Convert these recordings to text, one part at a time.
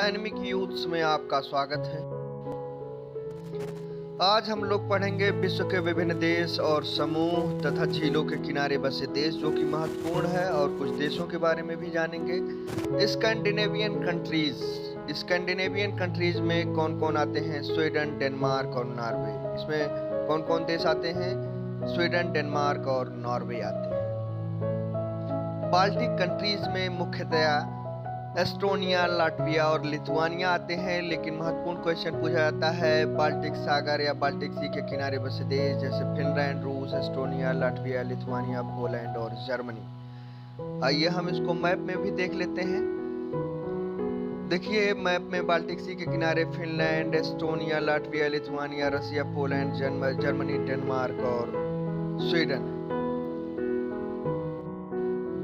Dynamic youths में आपका स्वागत है। आज हम लोग पढ़ेंगे विश्व के विभिन्न देश और समूह तथा झीलों के किनारे बसे देश जो कि महत्वपूर्ण है, और कुछ देशों के बारे में भी जानेंगे। स्कैंडिनेवियन कंट्रीज में कौन कौन आते हैं? स्वीडन, डेनमार्क और नॉर्वे। इसमें कौन कौन देश आते हैं? स्वीडन, डेनमार्क और नॉर्वे आते हैं। बाल्टिक कंट्रीज में मुख्यतया एस्टोनिया, लाटविया और लिथुआनिया आते हैं, लेकिन महत्वपूर्ण क्वेश्चन पूछा जाता है बाल्टिक सागर या बाल्टिक सी के किनारे बसे देश जैसे फिनलैंड, रूस, एस्टोनिया, लाटविया, लिथुआनिया, पोलैंड और जर्मनी। आइए हम इसको मैप में भी देख लेते हैं। देखिए मैप में बाल्टिक सी के किनारे फिनलैंड, एस्टोनिया, लाटविया, लिथुआनिया, रसिया, पोलैंड, जर्मनी, डेनमार्क और स्वीडन।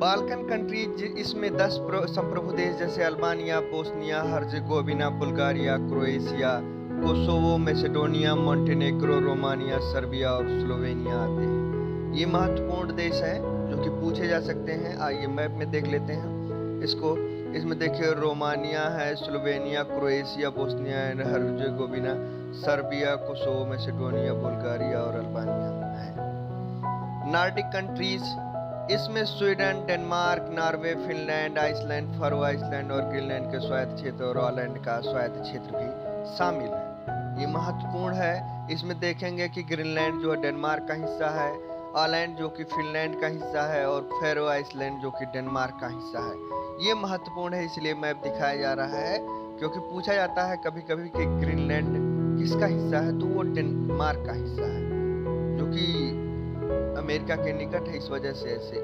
बाल्कन कंट्रीज, इसमें 10 संप्रभु देश जैसे Albania, Bosnia, Herzegovina, Bulgaria, Croatia, Kosovo, Macedonia, Montenegro, Romania, Serbia और स्लोवेनिया आते हैं। ये महत्वपूर्ण देश हैं जो कि पूछे जा सकते हैं। आइए मैप में देख लेते हैं इसको। इसमें देखिए रोमानिया है, Slovenia, Croatia, Bosnia and Herzegovina, Serbia, Kosovo, Macedonia, Bulgaria और अल्बानिया है। नॉर्डिक कंट्रीज, इसमें Sweden, Denmark, Norway, Finland, Iceland, Faroe Iceland और ग्रीनलैंड के स्वायत्त क्षेत्र और ऑलैंड का स्वायत्त क्षेत्र भी शामिल है। ये महत्वपूर्ण है। इसमें देखेंगे कि ग्रीनलैंड जो है डेनमार्क का हिस्सा है, ऑलैंड जो कि फिनलैंड का हिस्सा है और फेरो आइसलैंड जो कि डेनमार्क का हिस्सा है। ये महत्वपूर्ण है, इसलिए मैप दिखाया जा रहा है, क्योंकि पूछा जाता है कभी कभी कि ग्रीनलैंड किसका हिस्सा है, तो वो डेनमार्क का हिस्सा है जो कि अमेरिका के निकट है। इस वजह से ऐसे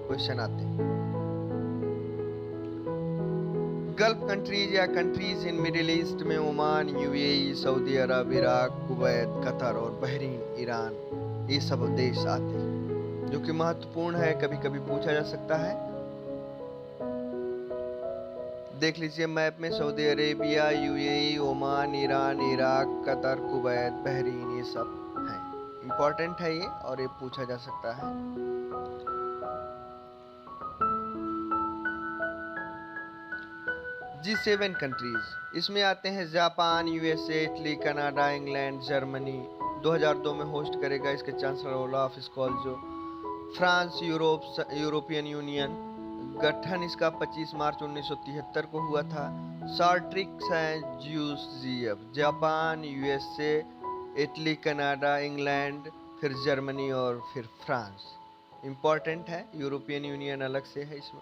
क्वेश्चन आते हैं। गल्फ कंट्रीज या कंट्रीज इन मिडिल ईस्ट में ओमान, यूएई, सऊदी अरब, इराक, कुवैत, कतर और बहरीन, ईरान, ये सब देश आते हैं जो कि महत्वपूर्ण है, कभी कभी पूछा जा सकता है। देख लीजिए मैप में Saudi Arabia, UAE, Oman, Iran, Iraq, Qatar, Kuwait, Bahrain, ये सब हैं। इंपॉर्टेंट है ये, और ये पूछा जा सकता है। G7 कंट्रीज, इसमें आते हैं Japan, USA, Italy, Canada, England, Germany. 2002 में होस्ट करेगा इसके chancellor Olaf Scholz. France, European union. गठन इसका 25 मार्च 1973 को हुआ था। सार्ट्रिक्स हैं GUCF, Japan, USA, Italy, Canada, England, फिर जर्मनी और फिर फ्रांस। इंपॉर्टेंट है, यूरोपियन यूनियन अलग से है इसमें।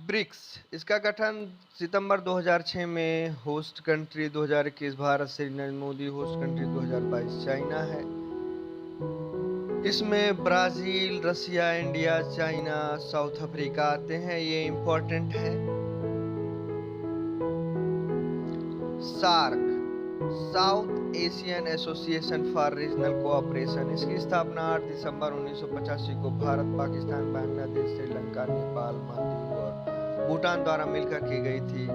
ब्रिक्स, इसका गठन सितंबर 2006 में। होस्ट कंट्री 2021 भारत से Narendra Modi, host country 2022 China है। इसमें Brazil, Russia, India, China, South Africa आते हैं। ये इंपॉर्टेंट है। SAARC, South Asian Association for Regional Cooperation, इसकी स्थापना 8 दिसंबर 1985 को भारत, पाकिस्तान, बांग्लादेश, श्रीलंका, नेपाल, मालदीव और भूटान द्वारा मिलकर की गई थी।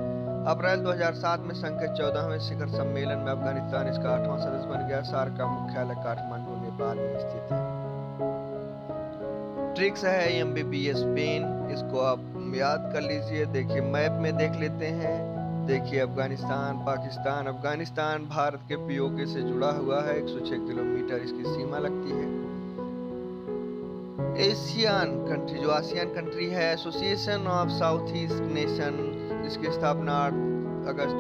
अप्रैल 2007 में संघ के 14वें शिखर सम्मेलन में अफगानिस्तान इसका 8वां सदस्य बन गया। सार्क का मुख्यालय काठमांडू, नेपाल में स्थित है। ट्रिक्स है MBBS पेन, इसको आप याद कर लीजिए। देखिए मैप में देख लेते हैं। देखिए अफगानिस्तान भारत के POK से जुड़ा हुआ है। 106 किलोमीटर इसकी सीमा लगती है। एशियन कंट्री, जो आसियान कंट्री है, association of south east nation, इसकी स्थापना 8 अगस्त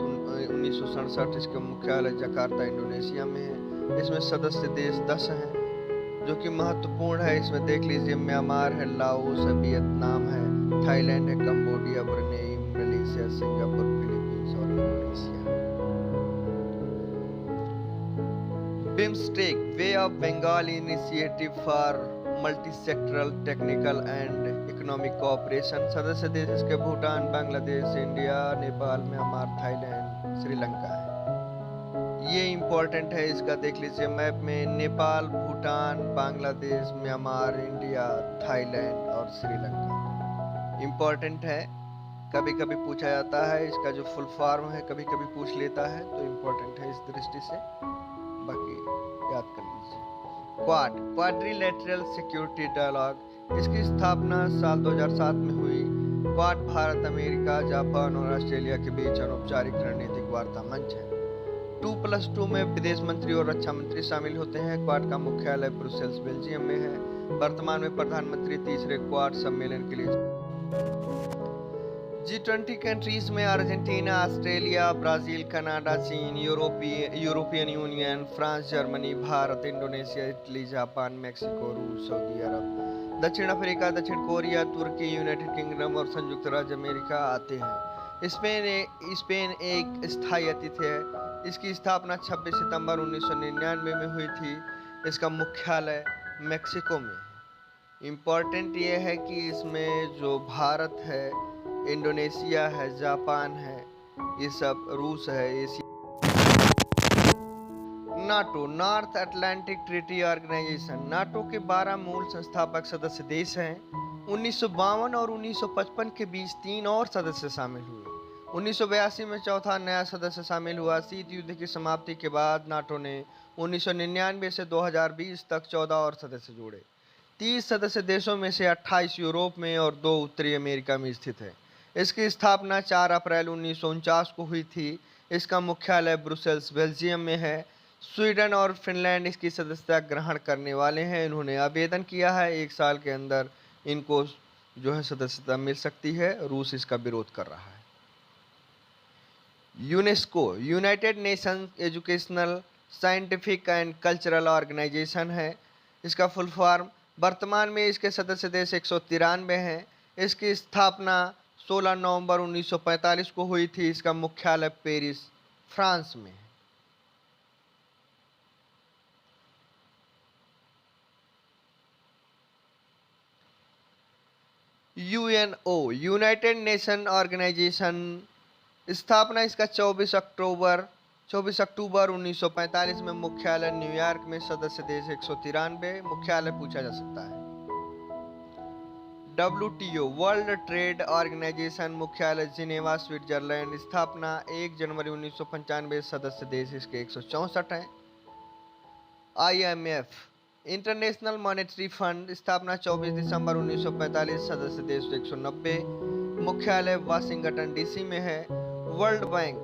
1967, इसका मुख्यालय जकार्ता, इंडोनेशिया में है। इसमें सदस्य देश 10 हैं जो कि महत्वपूर्ण है। इसमें देख लीजिए म्यांमार है, लाओस है, वियतनाम है, थाईलैंड है, Cambodia, Brunei, Malaysia, Singapore, Philippines और Indonesia. BIMSTEC, Bay of Bengal initiative for multi sectoral technical and economic cooperation, सदस्य देश इसके Bhutan, Bangladesh, India, Nepal, Myanmar, Thailand, Sri Lanka है। ये इंपॉर्टेंट है, इसका देख लीजिए मैप में। Nepal, Bhutan, Bangladesh, Myanmar, India, Thailand और श्रीलंका इंपॉर्टेंट है, कभी कभी पूछा जाता है। इसका जो फुल फॉर्म है कभी कभी पूछ लेता है, तो इंपॉर्टेंट है इस दृष्टि से, बाकी याद कर लीजिए। क्वाड्रिलेटरल सिक्योरिटी डायलॉग, इसकी स्थापना साल 2007 में हुई। क्वाड भारत, अमेरिका, जापान और ऑस्ट्रेलिया के बीच अनौपचारिक रणनीतिक वार्ता मंच है। 2+2 में विदेश मंत्री और रक्षा मंत्री शामिल होते हैं। क्वाड का मुख्यालय ब्रुसेल्स, बेल्जियम में है। वर्तमान में प्रधानमंत्री तीसरे क्वाड सम्मेलन के लिए G20 कंट्रीज में अर्जेंटीना, ऑस्ट्रेलिया, ब्राजील, कनाडा, चीन, European union, France, Germany, Bharat, Indonesia, Italy, Japan, Mexico, रूस, सऊदी अरब, दक्षिण अफ्रीका, दक्षिण कोरिया, तुर्की, यूनाइटेड किंगडम और संयुक्त राज्य अमेरिका आते हैं। स्पेन एक स्थायी अतिथि है। इसकी स्थापना 26 सितंबर 1999 में हुई थी। इसका मुख्यालय मैक्सिको में है। इम्पॉर्टेंट ये है कि इसमें जो भारत है, इंडोनेशिया है, जापान है, ये सब, रूस है, NATO, North Atlantic Treaty Organization. NATO के 12 मूल संस्थापक सदस्य देश हैं। 1952 और 1955 के बीच 3 और सदस्य शामिल हुए। 1982 में चौथा नया सदस्य शामिल हुआ। शीत युद्ध की समाप्ति के बाद नाटो ने 1999 से 2020 तक 14 और सदस्य जोड़े। 30 सदस्य देशों में से 28 यूरोप में और 2 उत्तरी अमेरिका में स्थित है। इसकी स्थापना 4 अप्रैल 1949 को हुई थी। इसका मुख्यालय ब्रुसेल्स, बेल्जियम में है। स्वीडन और फिनलैंड इसकी सदस्यता ग्रहण करने वाले हैं। इन्होंने आवेदन किया है, 1 साल के अंदर इनको जो है सदस्यता मिल सकती है। रूस इसका विरोध कर रहा है। UNESCO, United Nations Educational, Scientific and Cultural Organization है। इसका फुल फॉर्म। वर्तमान में इसके सदस्य देश 193 हैं। इसकी स्थापना 16 नवंबर 1945 को हुई थी। इसका मुख्यालय पेरिस, फ्रांस में है। यूएनओ, यूनाइटेड नेशन ऑर्गेनाइजेशन, स्थापना इसका 24 अक्टूबर 1945 में। मुख्यालय न्यूयॉर्क में। सदस्य देश 193। मुख्यालय पूछा जा सकता है। WTO, वर्ल्ड ट्रेड ऑर्गेनाइजेशन, मुख्यालय जिनेवा, स्विट्जरलैंड। स्थापना 1 जनवरी 1995। सदस्य देश इसके 164 हैं। IMF, इंटरनेशनल मॉनेटरी फंड, स्थापना 24 दिसंबर 1945। सदस्य देश 190। मुख्यालय वाशिंगटन DC में है। वर्ल्ड बैंक,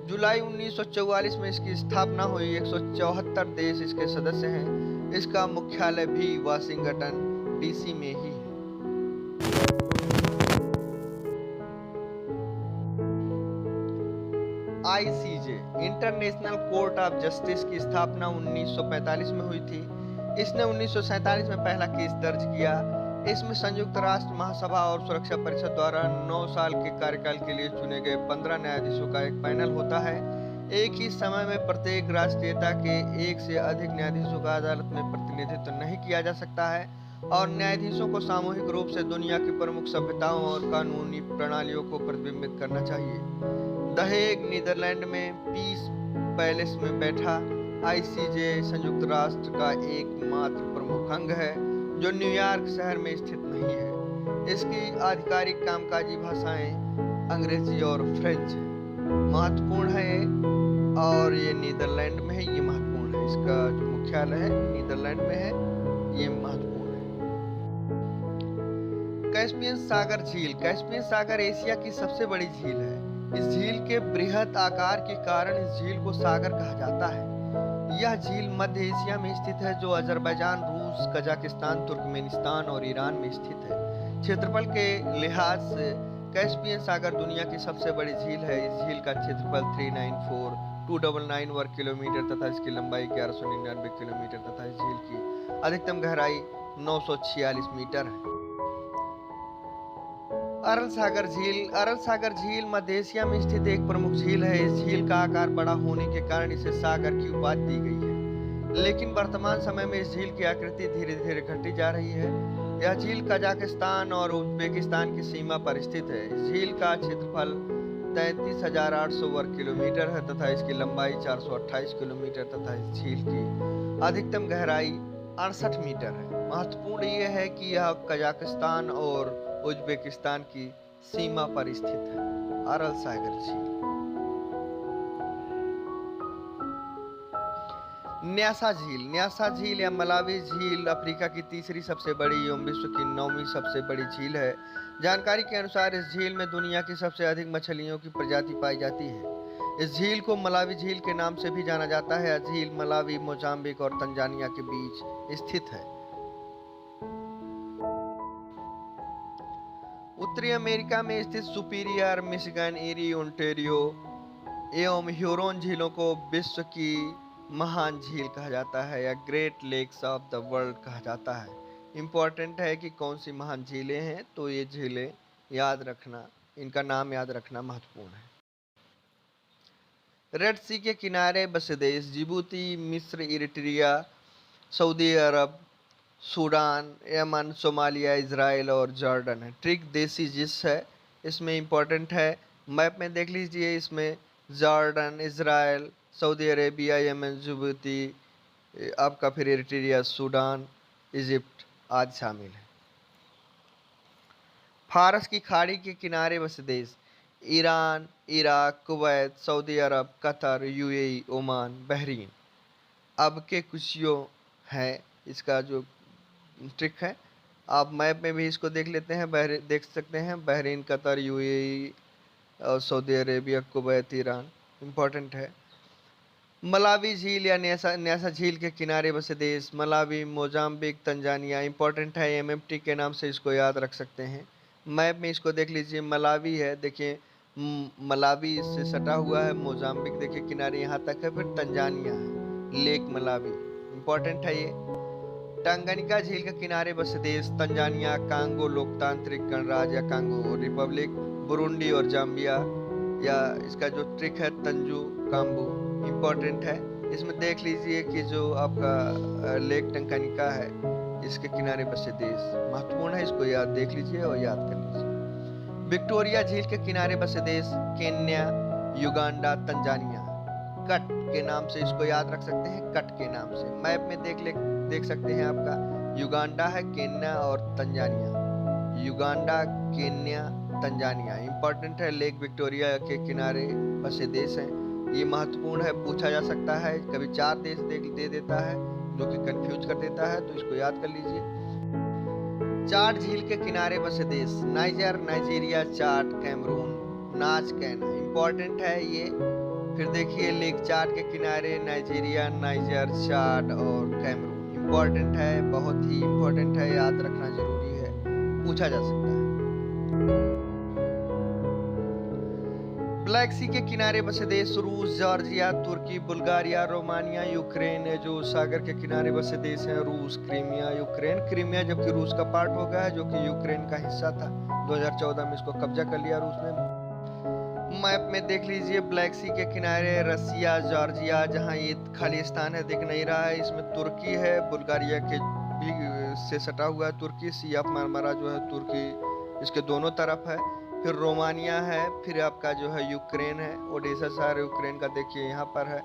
जुलाई 1944 में इसकी स्थापना हुई। 174 देश इसके सदस्य हैं। इसका मुख्यालय भी वाशिंगटन DC में ही है। ICJ, international court of justice की स्थापना 1945 में हुई थी। इसने 1947 में पहला केस दर्ज किया। इसमें संयुक्त राष्ट्र महासभा और सुरक्षा परिषद द्वारा 9 साल के कार्यकाल के लिए चुने गए 15 न्यायाधीशों का एक पैनल होता है। एक ही समय में प्रत्येक राष्ट्रीयता के 1 से अधिक न्यायाधीशों का अदालत में प्रतिनिधित्व नहीं किया जा सकता है और न्यायाधीशों को सामूहिक रूप से दुनिया की प्रमुख सभ्यताओं और कानूनी प्रणालियों को प्रतिबिंबित करना चाहिए। द हेग, नीदरलैंड में पीस पैलेस में बैठा ICJ संयुक्त राष्ट्र का एकमात्र प्रमुख अंग है जो न्यूयॉर्क शहर में स्थित नहीं है। इसकी आधिकारिक कामकाजी भाषाएं अंग्रेजी और फ्रेंच है। महत्वपूर्ण है और ये नीदरलैंड में है। ये महत्वपूर्ण है। इसका जो मुख्यालय है नीदरलैंड में है। ये महत्वपूर्ण है। कैस्पियन सागर झील, कैस्पियन सागर एशिया की सबसे बड़ी झील है। इस झील के बृहद आकार के कारण इस झील को सागर कहा जाता है। यह झील मध्य एशिया में स्थित है, जो अजरबैजान, रूस, कजाकिस्तान, तुर्कमेनिस्तान और ईरान में स्थित है। क्षेत्रफल के लिहाज से कैस्पियन सागर दुनिया की सबसे बड़ी झील है। इस झील का क्षेत्रफल 394,299 वर्ग किलोमीटर तथा इसकी लंबाई 1199 किलोमीटर तथा इस झील की अधिकतम गहराई 946 मीटर है। अरल सागर झील, अरल सागर झील मध्य एशिया में स्थित एक प्रमुख झील है। इस झील का आकार बड़ा होने के कारण इसे सागर की उपाधि दी गई है, लेकिन वर्तमान समय में इस झील की आकृति धीरे धीरे घटती जा रही है। यह झील कजाकिस्तान और उज्बेकिस्तान की सीमा पर स्थित है। इस झील का क्षेत्रफल 33,800 वर्ग किलोमीटर है तथा इसकी लंबाई 428 किलोमीटर तथा इस झील की अधिकतम गहराई 68 मीटर है। महत्वपूर्ण यह है कि यह कजाकिस्तान और उज्बेकिस्तान की सीमा पर स्थित है। अरल सागर झील। न्यासा झील या मलावी झील अफ्रीका की तीसरी सबसे बड़ी एवं विश्व की 9वीं सबसे बड़ी झील है। जानकारी के अनुसार इस झील में दुनिया की सबसे अधिक मछलियों की प्रजाति पाई जाती है। इस झील को मलावी झील के नाम से भी जाना जाता है। यह झील मलावी, मोजाम्बिक और तंजानिया के बीच स्थित है। उत्तरी अमेरिका में स्थित सुपीरियर, मिशिगन, एरी, ओंटारियो एवं ह्यूरोन झीलों को विश्व की महान झील कहा जाता है या great lakes of the world कहा जाता है। इम्पोर्टेंट है कि कौन सी महान झीलें हैं, तो ये झीलें याद रखना, इनका नाम याद रखना महत्वपूर्ण है। रेड सी के किनारे बसे देश जिबूती, मिस्र, इरिट्रिया, सऊदी अरब, सूडान, यमन, सोमालिया, इजराइल और जॉर्डन है। ट्रिक देसी जिस है, इसमें इम्पोर्टेंट है, मैप में देख लीजिए, इसमें Jordan, Israel, Saudi Arabia, Yemen, Djibouti, आपका फिर इरिट्रिया, सूडान, इजिप्ट आदि शामिल है। फारस की खाड़ी के किनारे बसे देश ईरान, इराक, कुवैत, सऊदी अरब, कतर, यूएई, ओमान, बहरीन। अब के कुशियों है, इसका जो ट्रिक है, आप मैप में भी इसको देख लेते हैं, देख सकते हैं, बहरीन, कतर, यूएई और Saudi Arabia, Kuwait, Iran important है। मलावी झील या न्यासा झील के किनारे बसे देश मलावी, मोजाम्बिक, तंजानिया इम्पोर्टेंट है। एमएमटी के नाम से इसको याद रख सकते हैं। मैप में इसको देख लीजिए, मलावी है, देखिए मलावी से सटा हुआ है, मोजाम्बिक देखिए किनारे यहाँ तक है, फिर तंजानिया है, लेक मलावी इम्पोर्टेंट है ये। टांगानिका झील के किनारे बसे देश तंजानिया, कांगो लोकतांत्रिक गणराज्य या कांगो रिपब्लिक, बुरुंडी और जाम्बिया, या इसका जो ट्रिक है तंजू काम्बू इम्पोर्टेंट है। इसमें देख लीजिए कि जो आपका लेक टंकानिका है, इसके किनारे बसे देश महत्वपूर्ण है, इसको याद देख लीजिए और याद कर लीजिए। विक्टोरिया झील के किनारे बसे देश केन्या, युगांडा, तंजानिया। कट के नाम से इसको याद रख सकते हैं, कट के नाम से मैप में देख सकते हैं, आपका युगांडा है, केन्या और Tanzania. Uganda, Kenya, Tanzania important है। लेक विक्टोरिया के किनारे बसे देश हैं, ये महत्वपूर्ण है, पूछा जा सकता है, कभी 4 देश दे देता है जो कि कंफ्यूज कर देता है, तो इसको याद कर लीजिए। चाड झील के किनारे बसे देश नाइजर, नाइजीरिया, चाड, कैमरून, नाच, कैना इम्पोर्टेंट है ये। फिर देखिए लेक चाड के किनारे नाइजीरिया, नाइजर, चाड और कैमरून इम्पोर्टेंट है, बहुत ही इम्पोर्टेंट है, याद रखना जरूरी है, पूछा जा सकता है। ब्लैक सी के किनारे बसे देश रूस, जॉर्जिया, तुर्की, बुल्गारिया, रोमानिया, यूक्रेन। जो सागर के किनारे बसे देश हैं रूस, क्रीमिया, यूक्रेन। क्रीमिया जबकि रूस का पार्ट हो गया है, जो कि यूक्रेन का हिस्सा था। 2014 में इसको कब्जा कर लिया रूस ने। मैप में देख लीजिए, ब्लैक सी के किनारे रसिया, जॉर्जिया, जहां ये खालिस्तान है दिख नहीं रहा है, इसमें तुर्की है, बुल्गारिया के भी से सटा हुआ है तुर्की, सी ऑफ मारमारा जो है तुर्की इसके दोनों तरफ है। फिर रोमानिया है, फिर आपका जो है यूक्रेन है, ओडेसा शहर यूक्रेन का देखिए यहाँ पर है।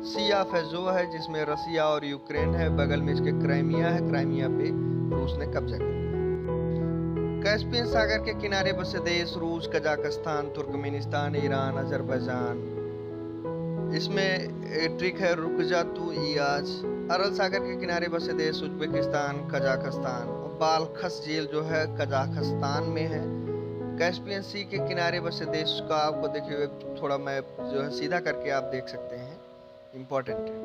सी ऑफ जो है जिसमें रसिया और यूक्रेन है, बगल में इसके क्राइमिया है, क्राइमिया पे रूस ने कब्जा कर लिया। कैस्पियन सागर के किनारे बसे देश रूस, कजाकिस्तान, तुर्कमेनिस्तान, ईरान, अजरबैजान। इसमें ट्रिक है रुक जा तू इयाज। अरल सागर के किनारे बसे देश उज्बेकिस्तान, कजाकिस्तान। बालखस झील जो है कजाकिस्तान में है। कैस्पियन सी के किनारे बसे देश का आपको देखिए थोड़ा मैप जो है सीधा करके आप देख सकते हैं, इम्पोर्टेंट है।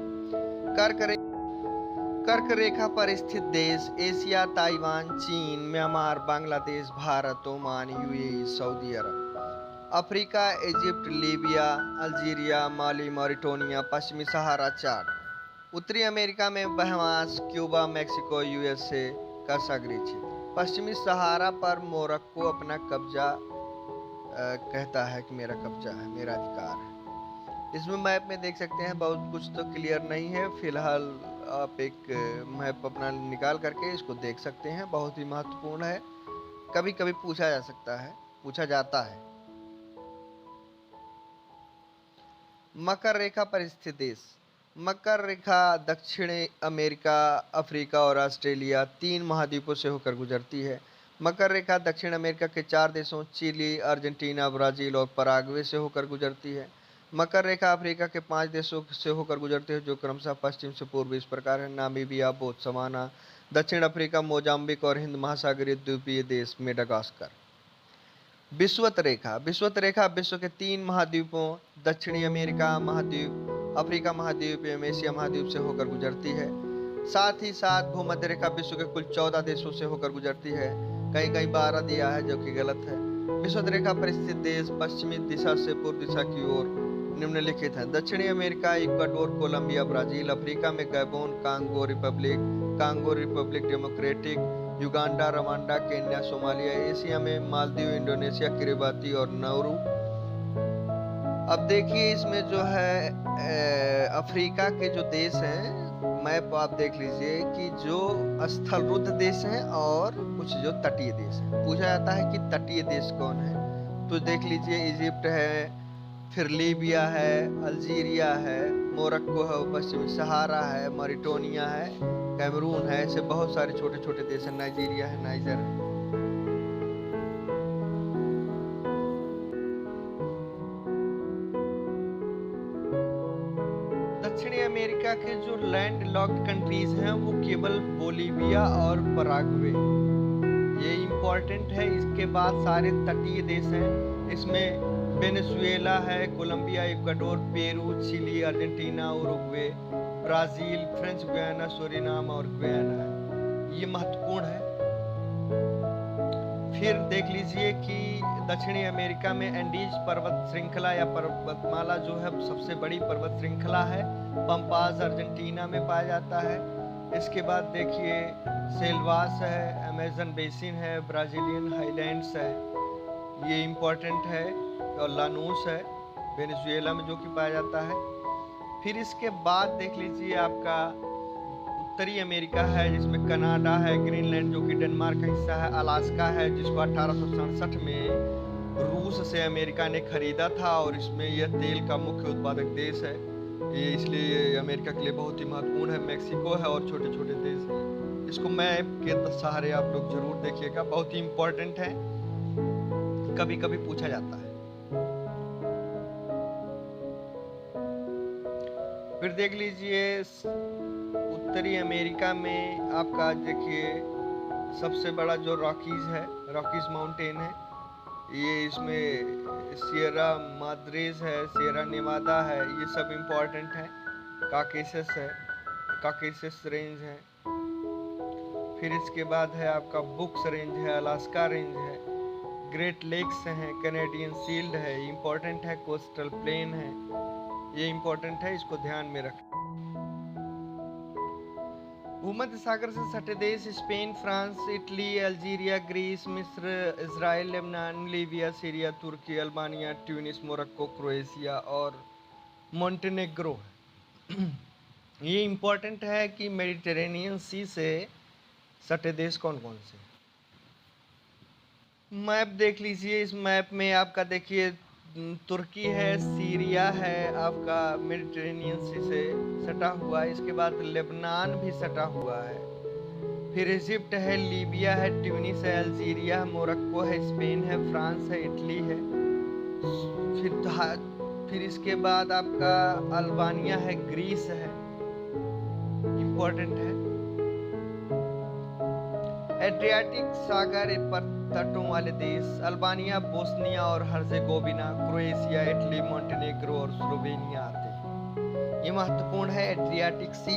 कर्क रेखा पर स्थित देश एशिया, ताइवान, चीन, Myanmar, Bangladesh, Bharat, Oman, UAE, Saudi Arab. Africa, Egypt, Libya, Algeria, Mali, Mauritania, पश्चिमी सहारा, चाड। उत्तरी अमेरिका में बहमास, क्यूबा, मैक्सिको, यूएसए का सागरीय क्षेत्र। पश्चिमी सहारा पर मोरक्को अपना कब्जा कहता है कि मेरा कब्जा है, मेरा अधिकार है। इसमें मैप में देख सकते हैं, बहुत कुछ तो क्लियर नहीं है, फिलहाल आप एक मैप अपना निकाल करके इसको देख सकते हैं, बहुत ही महत्वपूर्ण है, कभी कभी पूछा जा सकता है, पूछा जाता है। मकर रेखा पर स्थित देश मकर रेखा दक्षिण अमेरिका, अफ्रीका और ऑस्ट्रेलिया 3 महाद्वीपों से होकर गुजरती है। मकर रेखा दक्षिण अमेरिका के 4 देशों चिली, अर्जेंटीना, ब्राज़ील और पराग्वे से होकर गुजरती है। मकर रेखा अफ्रीका के 5 देशों से होकर गुजरती है, जो क्रमशः पश्चिम से पूर्व इस प्रकार है: नामीबिया, बोत्सवाना, दक्षिण अफ्रीका, मोजाम्बिक और हिंद महासागरीय द्वीपीय देश मेडागास्कर। विषुवत रेखा विश्व के 3 महाद्वीपों दक्षिणी अमेरिका महाद्वीप, अफ्रीका महाद्वीप एवं एशिया महाद्वीप से होकर गुजरती है। साथ ही साथ भूमध्य रेखा विश्व के कुल 14 देशों से होकर गुजरती है। कहीं कहीं 12 दिया है, जो कि गलत है। विषुवत रेखा पर स्थित देश पश्चिमी दिशा से पूर्व दिशा की ओर निम्नलिखित है: दक्षिणी America Ecuador, Colombia, Brazil. Africa में Gabon, Congo republic democratic, Uganda, Rwanda, Kenya, Somalia. Asia में मालदीव, इंडोनेशिया, किरिबाती और नाउरू। अब देखिए इसमें जो है अफ्रीका के जो देश हैं, मैप आप देख लीजिए कि जो स्थल रुद्ध देश हैं और कुछ जो तटीय देश हैं। पूछा जाता है कि तटीय देश कौन है, तो देख लीजिए इजिप्ट है, फिर लीबिया है, अल्जीरिया है, मोरक्को है, पश्चिमी सहारा है, मॉरिटानिया है, कैमरून है। ऐसे बहुत सारे छोटे छोटे देश हैं, नाइजीरिया है, नाइजर है। दक्षिणी अमेरिका के जो लैंड लॉक्ड कंट्रीज हैं वो केवल बोलीविया और पराग्वे, ये इम्पोर्टेंट है। इसके बाद सारे तटीय देश हैं, इसमें वेनेजुएला है, Colombia, Ecuador, Peru, Chile, Argentina, Uruguay, Brazil, French Guiana, Suriname और गुयाना है। ये महत्वपूर्ण है। फिर देख लीजिए कि दक्षिणी अमेरिका में एंडीज पर्वत श्रृंखला या पर्वतमाला जो है सबसे बड़ी पर्वत श्रृंखला है, पंपास अर्जेंटीना में पाया जाता है। इसके बाद देखिए सेल्वास है, अमेजन बेसिन है, ब्राजीलियन हाईलैंड्स है, ये इम्पोर्टेंट है। और लानूस है वेनेजुएला में जो कि पाया जाता है। फिर इसके बाद देख लीजिए आपका उत्तरी अमेरिका है, जिसमें कनाडा है, ग्रीनलैंड जो कि डेनमार्क का हिस्सा है, अलास्का है जिसको 1867 में रूस से अमेरिका ने खरीदा था और इसमें यह तेल का मुख्य उत्पादक देश है, ये इसलिए अमेरिका के लिए बहुत ही महत्वपूर्ण है। मैक्सिको है और छोटे छोटे देश हैं। इसको मैप के सहारे आप लोग जरूर देखिएगा, बहुत ही इम्पोर्टेंट है, कभी कभी पूछा जाता है। फिर देख लीजिए उत्तरी अमेरिका में आपका देखिए सबसे बड़ा जो रॉकीज है, रॉकीज माउंटेन है, ये इसमें सियरा माद्रेज है, सियरा नेवादा है, ये सब इम्पोर्टेंट है। काकेशस है, काकेशस रेंज है। फिर इसके बाद है आपका बुक्स रेंज है, अलास्का रेंज है, ग्रेट लेक्स हैं, कैनेडियन शील्ड है, इम्पोर्टेंट है। कोस्टल प्लेन है, ये इम्पोर्टेंट है, इसको ध्यान में रखें। भूमध्य सागर से सटे देश Spain, France, Italy, Algeria, Greece, मिस्र, इजराइल, लेबनान, लीबिया, सीरिया, तुर्की, अल्बानिया, ट्यूनिस, मोरक्को, क्रोएशिया और मोंटेनेग्रो। ये इम्पोर्टेंट है कि मेडिटेरेनियन सी से सटे देश कौन कौन से। मैप देख लीजिए, इस मैप में आपका देखिए तुर्की है, सीरिया है, आपका मेडिटेरेनियन सी से सटा हुआ है। इसके बाद लेबनान भी सटा हुआ है। फिर इजिप्ट है, लीबिया है, ट्यूनिस है, अल्जीरिया है, मोरक्को है, स्पेन है, फ्रांस है, इटली है। फिर इसके बाद आपका अल्बानिया है, ग्रीस है, इम्पोर्टेंट है। एड्रियाटिक सागर पर तटों वाले देश अल्बानिया, बोस्निया और हर्जेगोविना, क्रोएशिया, इटली, मोंटेनेग्रो और स्लोवेनिया आते हैं। ये महत्वपूर्ण है। एड्रियाटिक सी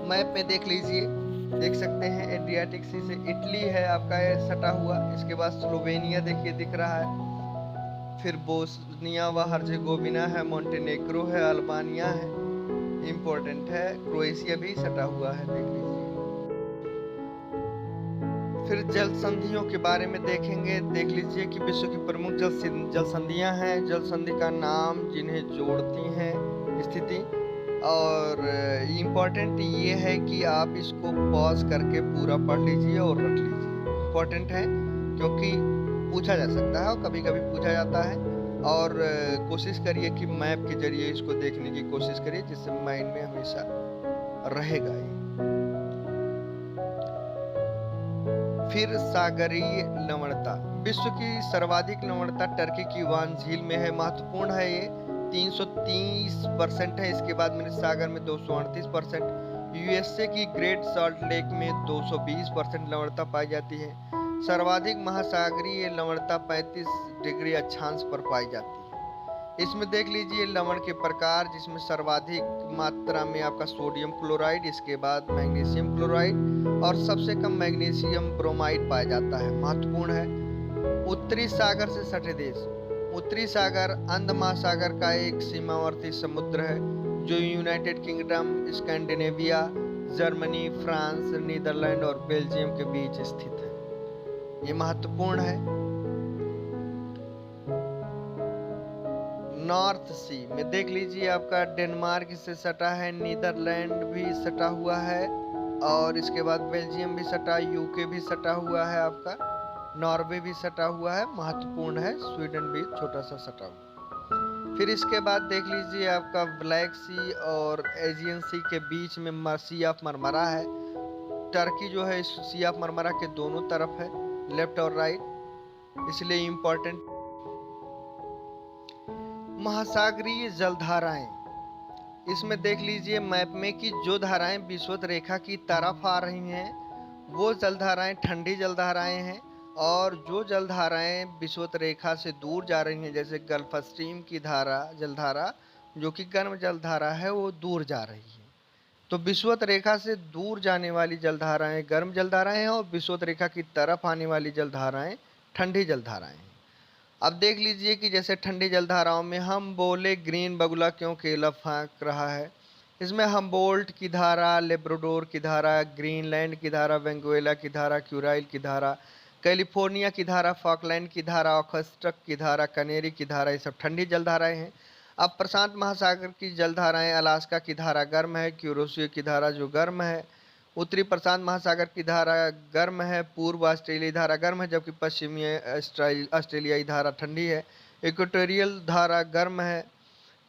मैप में देख लीजिए, देख सकते हैं एड्रियाटिक सी से इटली है आपका सटा हुआ। इसके बाद स्लोवेनिया देखिए दिख रहा है, फिर बोस्निया व हर्जेगोविना है, मोंटेनेग्रो है, अल्बानिया है, इम्पोर्टेंट है। क्रोएशिया भी सटा हुआ है, देख लीजिए। फिर जल संधियों के बारे में देखेंगे, देख लीजिए कि विश्व की प्रमुख जल संधियां हैं। जल संधि का नाम, जिन्हें जोड़ती हैं स्थिति, और इम्पोर्टेंट ये है कि आप इसको पॉज करके पूरा पढ़ लीजिए और रख लीजिए। इम्पोर्टेंट है क्योंकि पूछा जा सकता है और कभी कभी पूछा जाता है। और कोशिश करिए कि मैप के जरिए इसको देखने की कोशिश करिए, जिससे माइंड में हमेशा रहेगा ये। फिर सागरीय लवणता, विश्व की सर्वाधिक लवणता टर्की की वान झील में है। महत्वपूर्ण है ये 330% है। इसके बाद मृत सागर में 238%। यूएसए की ग्रेट सॉल्ट लेक में 220% लवणता पाई जाती है। सर्वाधिक महासागरीय लवणता 35 डिग्री अक्षांश पर पाई जाती है। इसमें देख लीजिए लवण के प्रकार, जिसमें सर्वाधिक मात्रा में आपका सोडियम क्लोराइड, इसके बाद मैग्नीशियम क्लोराइड और सबसे कम मैग्नीशियम ब्रोमाइड पाया जाता है। महत्वपूर्ण है। उत्तरी सागर से सटे देश। उत्तरी सागर अंध महासागर का एक सीमावर्ती समुद्र है जो United Kingdom, Scandinavia, Germany, France, Netherland और बेल्जियम के बीच स्थित है। ये महत्वपूर्ण है। नॉर्थ सी में देख लीजिए आपका डेनमार्क से सटा है, नीदरलैंड भी सटा हुआ है और इसके बाद बेल्जियम भी सटा, यूके भी सटा हुआ है, आपका नॉर्वे भी सटा हुआ है। महत्वपूर्ण है। स्वीडन भी छोटा सा सटा हुआ। फिर इसके बाद देख लीजिए आपका ब्लैक सी और एजियन सी के बीच में सी ऑफ मरमरा है। टर्की जो है सी ऑफ मरमरा के दोनों तरफ है, लेफ्ट और राइट, इसलिए इम्पोर्टेंट। महासागरीय जलधाराएं, इसमें देख लीजिए मैप में कि जो धाराएं विषुवत रेखा की तरफ आ रही हैं वो जलधाराएं ठंडी जलधाराएं हैं, और जो जलधाराएं विषुवत रेखा से दूर जा रही हैं, जैसे गल्फ स्ट्रीम की जलधारा जो कि गर्म जलधारा है, वो दूर जा रही है। तो विषुवत रेखा से दूर जाने वाली जलधाराएं गर्म जलधाराएं हैं और विषुवत रेखा की तरफ आने वाली जलधाराएं ठंडी जलधाराएं हैं। अब देख लीजिए कि जैसे ठंडी जलधाराओं में हम बोले ग्रीन बगुला क्यों केला फेंक रहा है, इसमें हम्बोल्ट की धारा, लेब्राडोर की धारा, ग्रीनलैंड की धारा, वेनेजुएला की धारा, क्यूराइल की धारा, कैलिफोर्निया की धारा, फॉकलैंड की धारा, ओखस्टक की धारा, कनेरी की धारा, ये सब ठंडी जलधाराएं हैं। अब प्रशांत महासागर की जलधाराएं, अलास्का की धारा गर्म है, क्यूरोसियो की धारा जो गर्म है, उत्तरी प्रशांत महासागर की धारा गर्म है, पूर्व ऑस्ट्रेलियाई धारा गर्म है, जबकि पश्चिमी ऑस्ट्रेलियाई धारा ठंडी है, इक्वेटोरियल धारा गर्म है।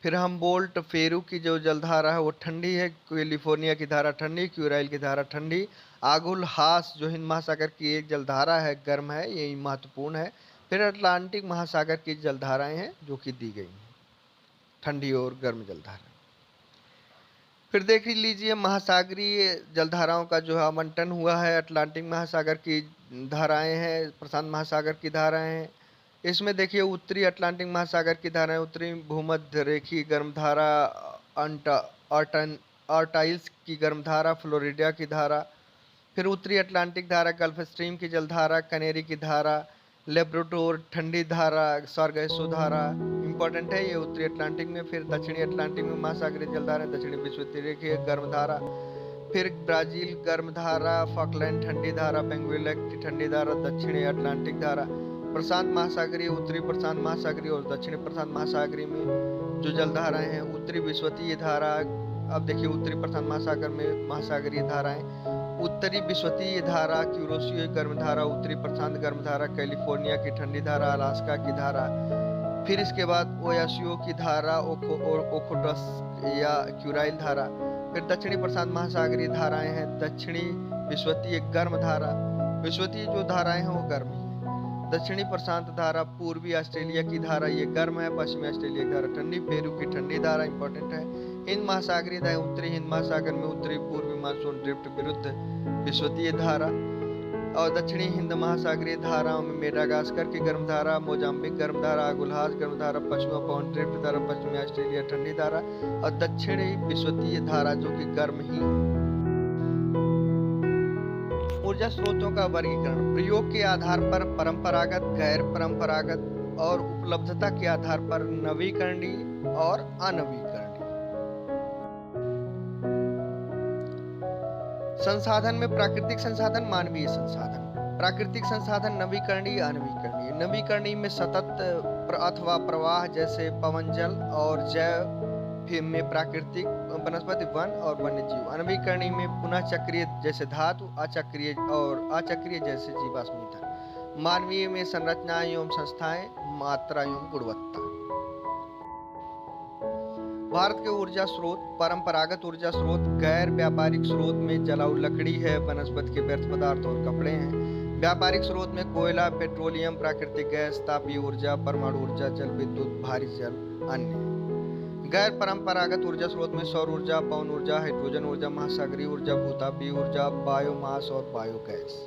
फिर हम्बोल्ट फेरू की जो जलधारा है वो ठंडी है, कैलिफोर्निया की धारा ठंडी, क्यूराइल की धारा ठंडी, आगुल हास जो हिंद महासागर की एक जलधारा है गर्म है, ये महत्वपूर्ण है। फिर अटलांटिक महासागर की जलधाराएं हैं जो कि दी गई हैं, ठंडी और गर्म जलधारा। फिर देख लीजिए महासागरीय जलधाराओं का जो आवंटन हुआ है, अटलांटिक महासागर की धाराएं हैं, प्रशांत महासागर की धाराएं हैं। इसमें देखिए उत्तरी अटलांटिक महासागर की धाराएं, उत्तरी भूमध्य रेखीय गर्मधारा, अर्टाइल्स की गर्मधारा, फ्लोरिडा की धारा। फिर उत्तरी अटलांटिक धारा, गल्फ स्ट्रीम की जलधारा, कनेरी की धारा, लेब्राडोर ठंडी धारा, सार्गेसो धारा इंपॉर्टेंट है, ये उत्तरी अटलांटिक में। फिर दक्षिणी अटलांटिक में महासागरीय जलधारा, दक्षिणी विषुवत रेखीय गर्मधारा। फिर ब्राजील गर्मधारा, फॉकलैंड ठंडी धारा, वेनेजुएला की ठंडी धारा, दक्षिणी अटलांटिक धारा। प्रशांत महासागरीय, उत्तरी प्रशांत महासागरीय और दक्षिणी प्रशांत महासागरीय में जो जलधाराएं हैं, उत्तरी विषुवतीय धारा। अब देखिए उत्तरी प्रशांत महासागर में महासागरीय धाराएं, उत्तरी विषुवतीय धारा, क्यूरोसियो गर्मधारा, उत्तरी प्रशांत गर्मधारा, कैलिफोर्निया की ठंडी धारा, अलास्का की धारा। फिर इसके बाद ओयासियो की धारा, ओखोटस या क्यूराइल धारा। फिर दक्षिणी प्रशांत महासागरीय धाराएं हैं, दक्षिणी विषुवतीय गर्म धारा, विषुवतीय जो धाराएं हैं वो गर्म ही है। दक्षिणी प्रशांत धारा, पूर्वी ऑस्ट्रेलिया की धारा ये गर्म है, पश्चिमी ऑस्ट्रेलिया की धारा ठंडी, पेरू की ठंडी धारा इंपॉर्टेंट है। हिंद महासागरीय धारा, उत्तरी हिंद महासागर में उत्तरी पूर्वी मानसून ड्रिफ्ट विरुद्ध विषुवतीय धारा। और दक्षिणी हिंद महासागरीय धाराओं में मेडागास्कर की गर्म धारा, मोजाम्बिक गर्म धारा, आगुलहास गर्म धारा, पश्चिमा पवन ड्रिफ्ट धारा, पश्चिमी ऑस्ट्रेलिया ठंडी धारा और दक्षिणी विषुवतीय धारा जो कि गर्म ही है। ऊर्जा स्रोतों का वर्गीकरण, प्रयोग के आधार पर परंपरागत, गैर परंपरागत और उपलब्धता के आधार पर नवीकरणीय और अनवीकरणीय। संसाधन में प्राकृतिक संसाधन, मानवीय संसाधन। प्राकृतिक संसाधन नवीकरणीय, अनवीकरणीय। नवीकरणीय में सतत अथवा प्रवाह जैसे पवन जल और जैव, फिर में प्राकृतिक वनस्पति, वन और वन्य जीव। अनवीकरणीय में पुनः चक्रीय जैसे धातु, अचक्रीय और अचक्रीय जैसे जीवाश्म ईंधन। मानवीय में संरचनाएं एवं संस्थाएं, मात्रा एवं गुणवत्ता। भारत के ऊर्जा स्रोत, परंपरागत ऊर्जा स्रोत, गैर व्यापारिक स्रोत में जलाऊ लकड़ी है, वनस्पति के व्यर्थ पदार्थ और कपड़े हैं। व्यापारिक स्रोत में कोयला, पेट्रोलियम, प्राकृतिक गैस, तापीय ऊर्जा, परमाणु ऊर्जा, जल विद्युत, भारी जल, अन्य। गैर परंपरागत ऊर्जा स्रोत में सौर ऊर्जा, पवन ऊर्जा, हाइड्रोजन ऊर्जा, महासागरीय ऊर्जा, भूतापीय ऊर्जा, बायोमास और बायोगैस।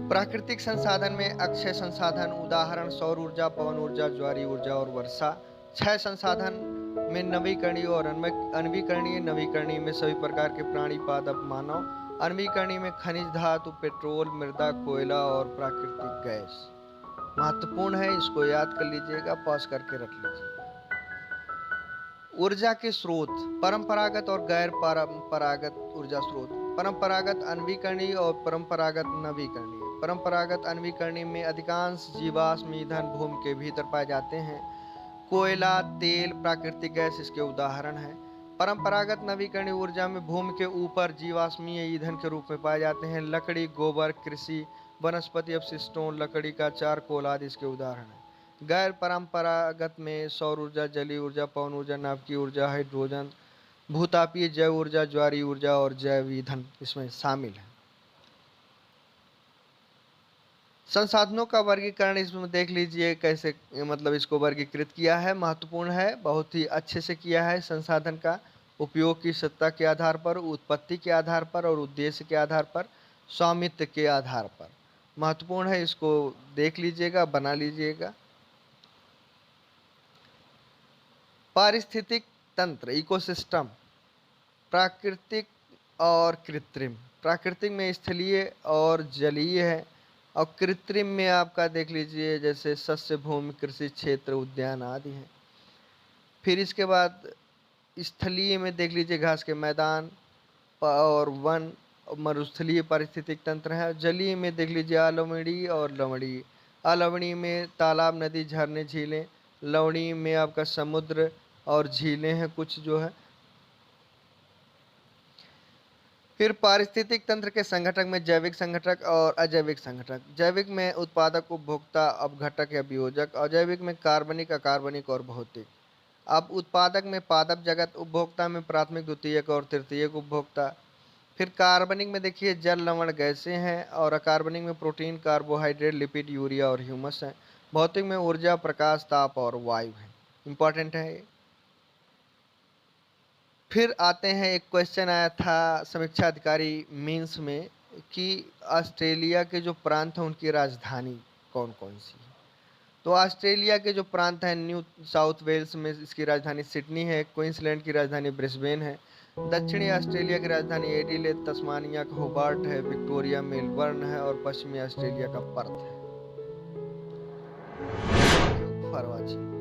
प्राकृतिक संसाधन में अक्षय संसाधन, उदाहरण सौर ऊर्जा, पवन ऊर्जा, ज्वारीय ऊर्जा और वर्षा। क्षय संसाधन में नवीकरणीय और अनवीकरणीय। नवीकरणीय में सभी प्रकार के प्राणी, पादप, मानव। अनवीकरणीय में खनिज, धातु, पेट्रोल, मृदा, कोयला और प्राकृतिक गैस। महत्वपूर्ण है, इसको याद कर लीजिएगा, पॉज करके रख लीजिए। ऊर्जा के स्रोत, परंपरागत और गैर परंपरागत ऊर्जा स्रोत। परंपरागत अनवीकरणीय और परंपरागत नवीकरणीय। परंपरागत अनवीकरणीय में अधिकांश जीवाश्म ईंधन भूमि के भीतर पाए जाते हैं। कोयला, तेल, प्राकृतिक गैस इसके उदाहरण हैं। परंपरागत नवीकरणीय ऊर्जा में भूमि के ऊपर जीवाश्मीय ईंधन के रूप में पाए जाते हैं। लकड़ी, गोबर, कृषि, वनस्पति अपशिष्टों, लकड़ी का चारकोल आदि इसके उदाहरण हैं। गैर परंपरागत में सौर ऊर्जा, जलीय ऊर्जा, पवन ऊर्जा, नाभिकीय ऊर्जा, हाइड्रोजन, भूतापीय, जैव ऊर्जा, ज्वारीय ऊर्जा और जैव ईंधन इसमें शामिल है। संसाधनों का वर्गीकरण इसमें देख लीजिए कैसे, मतलब इसको वर्गीकृत किया है। महत्वपूर्ण है, बहुत ही अच्छे से किया है। संसाधन का उपयोग की सत्ता के आधार पर, उत्पत्ति के आधार पर और उद्देश्य के आधार पर, स्वामित्व के आधार पर। महत्वपूर्ण है, इसको देख लीजिएगा, बना लीजिएगा। पारिस्थितिक तंत्र, इकोसिस्टम, प्राकृतिक और कृत्रिम। प्राकृतिक में स्थलीय और जलीय है, और कृत्रिम में आपका देख लीजिए जैसे सस्य भूमि, कृषि क्षेत्र, उद्यान आदि हैं। फिर इसके बाद स्थलीय में देख लीजिए घास के मैदान और वन, मरुस्थलीय पारिस्थितिक तंत्र है। जलीय में देख लीजिए अलवणीय और लवणीय। अलवणीय में तालाब, नदी, झरने, झीलें। लवणीय में आपका समुद्र और झीलें हैं कुछ जो है। फिर पारिस्थितिक तंत्र के संगठक में जैविक संगठक और अजैविक संगठक। जैविक में उत्पादक, उपभोक्ता, अपघटक या वियोजक। अजैविक में कार्बनिक, अकार्बनिक और भौतिक। अब उत्पादक में पादप जगत, उपभोक्ता में प्राथमिक, द्वितीयक और तृतीयक उपभोक्ता। फिर कार्बनिक में देखिए जल, लवण, गैसें हैं, और अकार्बनिक में प्रोटीन, कार्बोहाइड्रेट, लिपिड, यूरिया और ह्यूमस है। भौतिक में ऊर्जा, प्रकाश, ताप और वायु है। इंपॉर्टेंट है ये। फिर आते हैं, एक क्वेश्चन आया था समीक्षा अधिकारी मीन्स में कि ऑस्ट्रेलिया के जो प्रांत हैं उनकी राजधानी कौन कौन सी है। तो ऑस्ट्रेलिया के जो प्रांत हैं, न्यू साउथ वेल्स में इसकी राजधानी सिडनी है। क्वींसलैंड की राजधानी ब्रिस्बेन है। दक्षिणी ऑस्ट्रेलिया की राजधानी एडिलेड, तस्मानिया का होबार्ट है। विक्टोरिया मेलबर्न है और पश्चिमी ऑस्ट्रेलिया का पर्थ है। For watching.